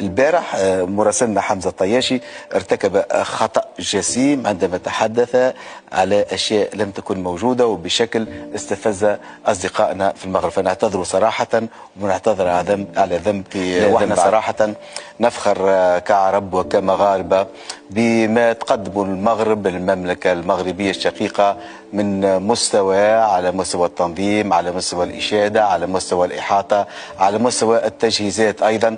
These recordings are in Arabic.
البارح مراسلنا حمزة الطياشي ارتكب خطأ جسيم عندما تحدث على أشياء لم تكن موجودة وبشكل استفز أصدقائنا في المغرب، فنعتذر صراحة ونعتذر على ذنب وإحنا صراحة نفخر كعرب وكمغاربة بما تقدمه المغرب المملكة المغربية الشقيقة من مستوى، على مستوى التنظيم، على مستوى الإشادة، على مستوى الإحاطة، على مستوى التجهيزات أيضا.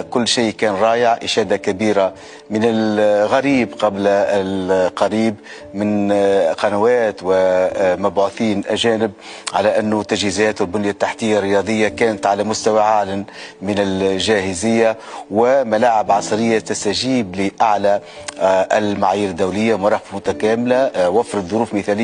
كل شيء كان رائع، إشادة كبيرة من الغريب قبل القريب من قنوات ومبعوثين أجانب على أنه تجهيزات والبنية التحتية الرياضية كانت على مستوى عال من الجاهزية، وملاعب عصرية تستجيب لأعلى المعايير الدولية، مراقب متكاملة، وفرت ظروف مثالية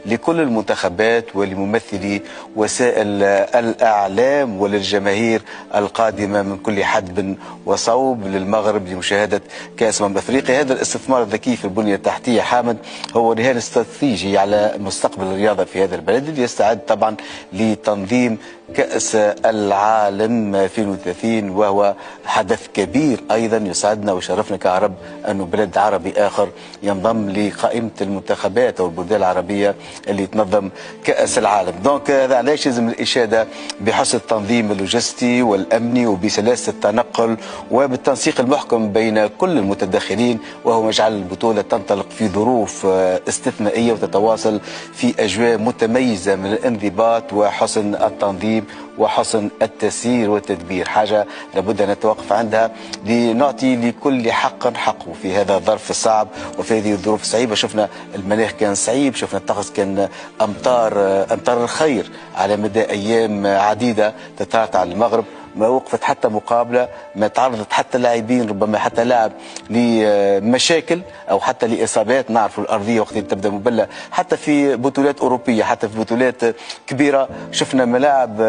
لكل المنتخبات ولممثلي وسائل الإعلام وللجماهير القادمة من كل حدب وصوب للمغرب لمشاهدة كأس أفريقيا. هذا الاستثمار الذكي في البنية التحتية حامد هو رهان استراتيجي على مستقبل الرياضة في هذا البلد، اللي يستعد طبعا لتنظيم كأس العالم 2030، وهو حدث كبير أيضا يسعدنا ويشرفنا كعرب أنه بلد عربي آخر ينضم لقائمة المنتخبات أو البلدان العربية اللي تنظم كأس العالم. دونك هذا علاش يلزم الإشادة بحسن التنظيم اللوجستي والأمني وبسلاسة التنقل وبالتنسيق المحكم بين كل المتدخلين، وهو ما يجعل البطولة تنطلق في ظروف استثنائية وتتواصل في أجواء متميزة من الانضباط وحسن التنظيم وحسن التسيير والتدبير، حاجة لابد أن نتوقف عندها لنعطي لكل حق حقه في هذا الظرف الصعب وفي هذه الظروف الصعيبة. شفنا المناخ كان صعيب، شفنا الطقس كان أمطار الخير على مدى أيام عديدة تتعرض على المغرب، ما وقفت حتى مقابله، ما تعرضت حتى لاعبين ربما حتى لاعب لمشاكل او حتى لاصابات. نعرفوا الارضيه وقت تبدا مبله حتى في بطولات اوروبيه، حتى في بطولات كبيره شفنا ملاعب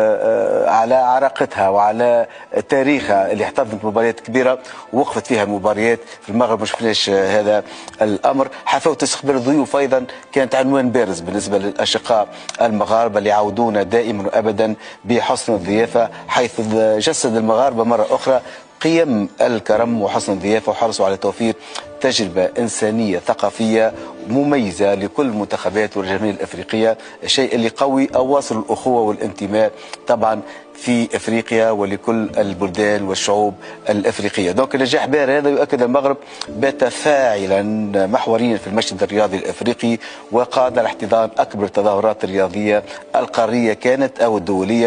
على عراقتها وعلى تاريخها اللي احتضنت مباريات كبيره ووقفت فيها مباريات. في المغرب ما شفناش هذا الامر. حفاوه استقبال الضيوف ايضا كانت عنوان بارز بالنسبه للاشقاء المغاربه اللي يعودون دائما وابدا بحسن الضيافه، حيث جسد المغاربة مرة أخرى قيم الكرم وحسن الضيافة وحرصوا على توفير تجربة إنسانية ثقافية مميزة لكل المنتخبات والجماهير الأفريقية، الشيء اللي قوي أواصر الأخوة والانتماء طبعا في افريقيا ولكل البلدان والشعوب الافريقيه. دونك النجاح باهر هذا يؤكد المغرب بات فاعلا محوريا في المشهد الرياضي الافريقي وقاد على احتضان اكبر التظاهرات الرياضيه القاريه كانت او الدوليه.